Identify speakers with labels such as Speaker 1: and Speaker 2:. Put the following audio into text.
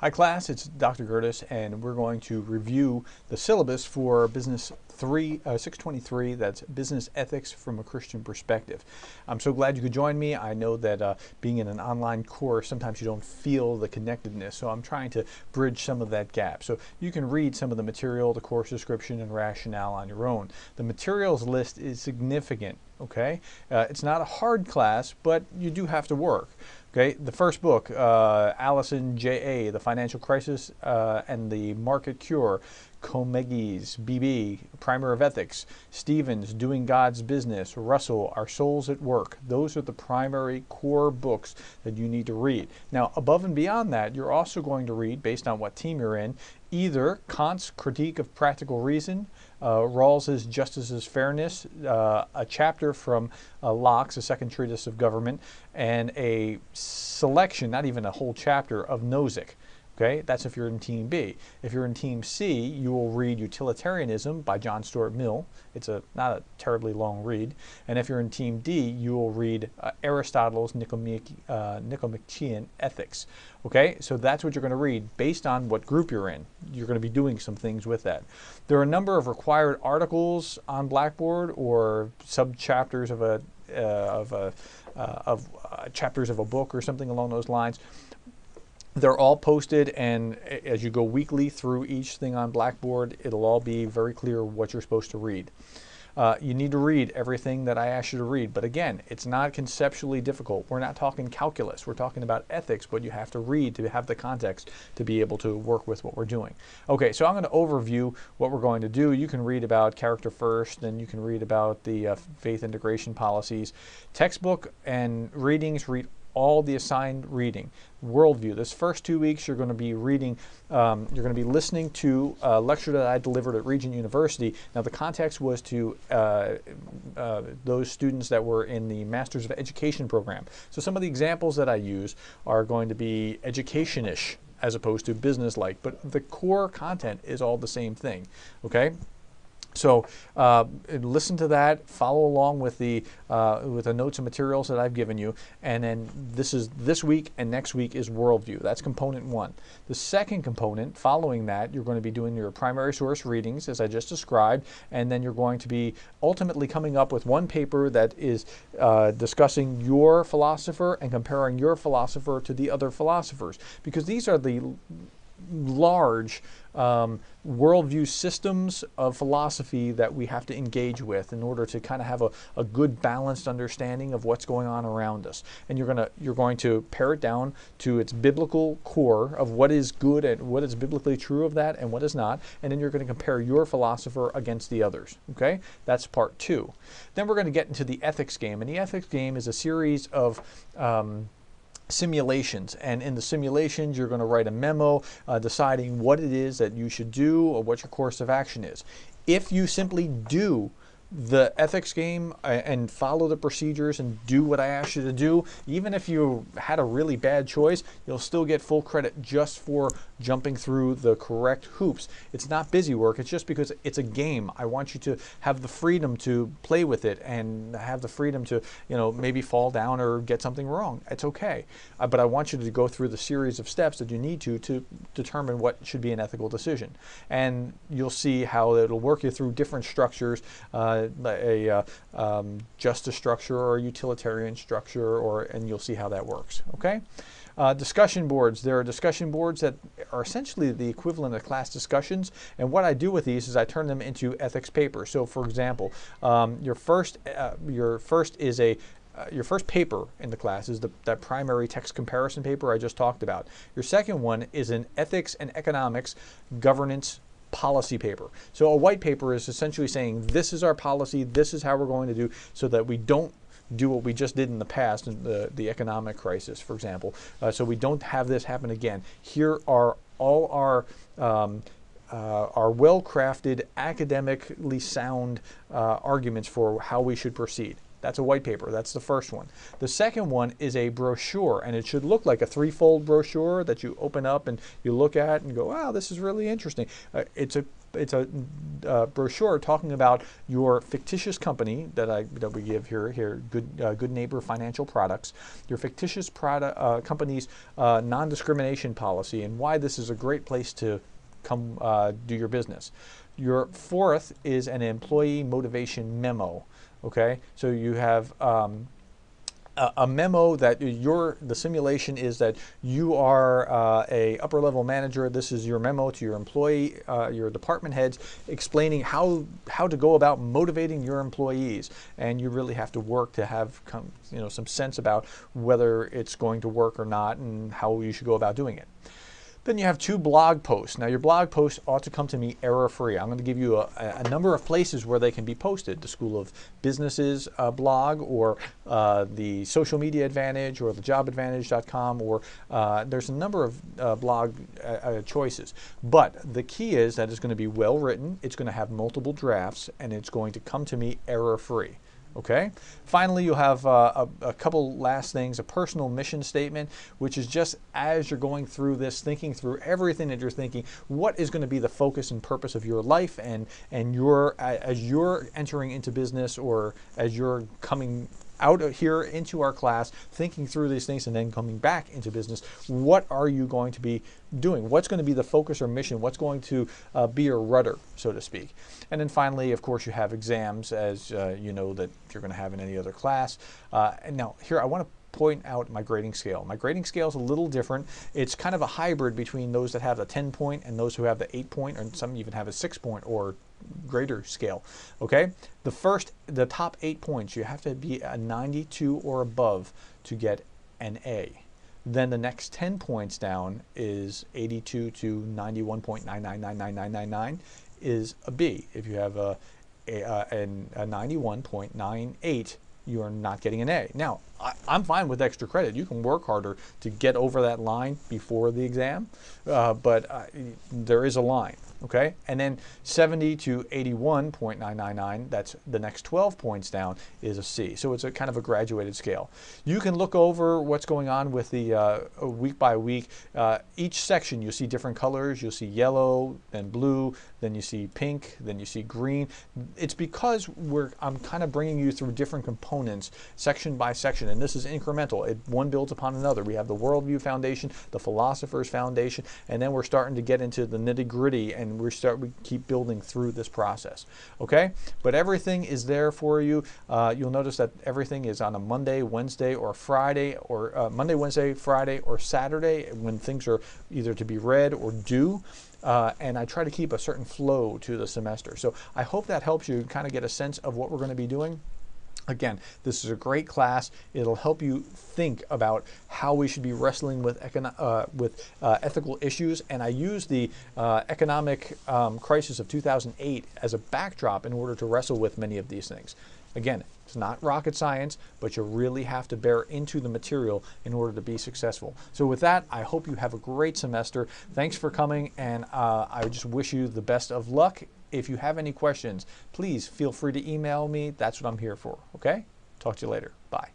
Speaker 1: Hi class, it's Dr. Gertis, and we're going to review the syllabus for Business 623, that's Business Ethics from a Christian Perspective. I'm so glad you could join me. I know that being in an online course, sometimes you don't feel the connectedness, so I'm trying to bridge some of that gap. So you can read some of the material, the course description, and rationale on your own. The materials list is significant, okay? It's not a hard class, but you do have to work. Okay, the first book, Allison J.A., The Financial Crisis and the Market Cure, Comegys, B.B., Primer of Ethics, Stevens, Doing God's Business, Russell, Our Souls at Work. Those are the primary core books that you need to read. Now, above and beyond that, you're also going to read, based on what team you're in, either Kant's Critique of Practical Reason, Rawls's Justice's Fairness, a chapter from Locke's, A Second Treatise of Government, and a selection, not even a whole chapter, of Nozick. Okay, that's if you're in Team B. If you're in Team C, you will read Utilitarianism by John Stuart Mill. It's not a terribly long read. And if you're in Team D, you will read Aristotle's Nicomachean Ethics. Okay, so that's what you're going to read based on what group you're in. You're going to be doing some things with that. There are a number of required articles on Blackboard or sub-chapters of chapters of a book or something along those lines. They're all posted, and as you go weekly through each thing on Blackboard, it'll all be very clear what you're supposed to read. You need to read everything that I asked you to read, but again, it's not conceptually difficult. We're not talking calculus. We're talking about ethics, but you have to read to have the context to be able to work with what we're doing. Okay, so I'm going to overview what we're going to do. You can read about character first, then you can read about the faith integration policies. Textbook and readings, read all the assigned reading. Worldview. This first 2 weeks you're going to be reading, you're going to be listening to a lecture that I delivered at Regent University. Now the context was to those students that were in the Masters of Education program. So some of the examples that I use are going to be education-ish as opposed to business-like, but the core content is all the same thing, okay? So listen to that, follow along with the notes and materials that I've given you, and then this week and next week is worldview. That's component one. The second component, following that, you're going to be doing your primary source readings, as I just described, and then you're going to be ultimately coming up with one paper that is discussing your philosopher and comparing your philosopher to the other philosophers, because these are the large worldview systems of philosophy that we have to engage with in order to kind of have a good balanced understanding of what's going on around us. And you're going to pare it down to its biblical core of what is good and what is biblically true of that and what is not, and then you're going to compare your philosopher against the others. Okay, that's part two. Then we're going to get into the ethics game, and the ethics game is a series of simulations, and in the simulations you're going to write a memo deciding what it is that you should do or what your course of action is. If you simply do the ethics game and follow the procedures and do what I asked you to do, even if you had a really bad choice, you'll still get full credit just for jumping through the correct hoops. It's not busy work, it's just because it's a game. I want you to have the freedom to play with it and have the freedom to, maybe fall down or get something wrong. It's okay. But I want you to go through the series of steps that you need to determine what should be an ethical decision. And you'll see how it'll work you through different structures, a justice structure or a utilitarian structure, and you'll see how that works. Okay. Discussion boards. There are discussion boards that are essentially the equivalent of class discussions, and what I do with these is I turn them into ethics papers. So, for example, your first paper in the class is that primary text comparison paper I just talked about. Your second one is an ethics and economics governance policy paper. So a white paper is essentially saying this is our policy, this is how we're going to do, so that we don't do what we just did in the past, in the economic crisis, for example. So we don't have this happen again. Here are all our well-crafted, academically sound arguments for how we should proceed. That's a white paper. That's the first one. The second one is a brochure, and it should look like a threefold brochure that you open up and you look at and go, wow, this is really interesting. It's a brochure talking about your fictitious company that we give here, Good Neighbor Financial Products, your fictitious company's non-discrimination policy, and why this is a great place to come do your business. Your fourth is an employee motivation memo. Okay, so you have a memo that the simulation is that you are a upper level manager. This is your memo to your employee, your department heads, explaining how to go about motivating your employees. And you really have to work to have some sense about whether it's going to work or not and how you should go about doing it. Then you have 2 blog posts. Now your blog posts ought to come to me error-free. I'm going to give you a number of places where they can be posted. The School of Business's blog, or the Social Media Advantage, or the jobadvantage.com, or there's a number of blog choices. But the key is that it's going to be well written, it's going to have multiple drafts, and it's going to come to me error-free. Okay. Finally, you'll have a couple last things, a personal mission statement, which is just as you're going through this, thinking through everything that you're thinking, what is going to be the focus and purpose of your life, and as you're entering into business, or as you're coming out here into our class, thinking through these things and then coming back into business, what are you going to be doing? What's going to be the focus or mission? What's going to be your rudder, so to speak? And then finally, of course, you have exams, as you know that you're going to have in any other class. And now here, I want to point out my grading scale. My grading scale is a little different. It's kind of a hybrid between those that have the 10-point and those who have the 8-point, and some even have a 6-point or greater scale. Okay, the top 8 points, you have to be a 92 or above to get an A. Then the next 10 points down is 82 to 91.9999999 is a B. If you have a 91.98, you are not getting an A. Now, I'm fine with extra credit. You can work harder to get over that line before the exam, but there is a line. Okay, and then 70 to 81.999, that's the next 12 points down, is a C. So it's a kind of a graduated scale. You can look over what's going on with the week by week. Each section, you'll see different colors. You'll see yellow, then blue, then you see pink, then you see green. It's because I'm kind of bringing you through different components, section by section, and this is incremental. One builds upon another. We have the Worldview Foundation, the Philosopher's Foundation, and then we're starting to get into the nitty-gritty, and we keep building through this process. Okay, but everything is there for you. You'll notice that everything is on a Monday, Wednesday, or Friday, or Monday, Wednesday, Friday, or Saturday, when things are either to be read or due. And I try to keep a certain flow to the semester. So I hope that helps you kind of get a sense of what we're going to be doing. Again, this is a great class. It'll help you think about how we should be wrestling with ethical issues. And I use the economic crisis of 2008 as a backdrop in order to wrestle with many of these things. Again, it's not rocket science, but you really have to bear into the material in order to be successful. So with that, I hope you have a great semester. Thanks for coming, and I just wish you the best of luck. If you have any questions, please feel free to email me. That's what I'm here for, okay? Talk to you later. Bye.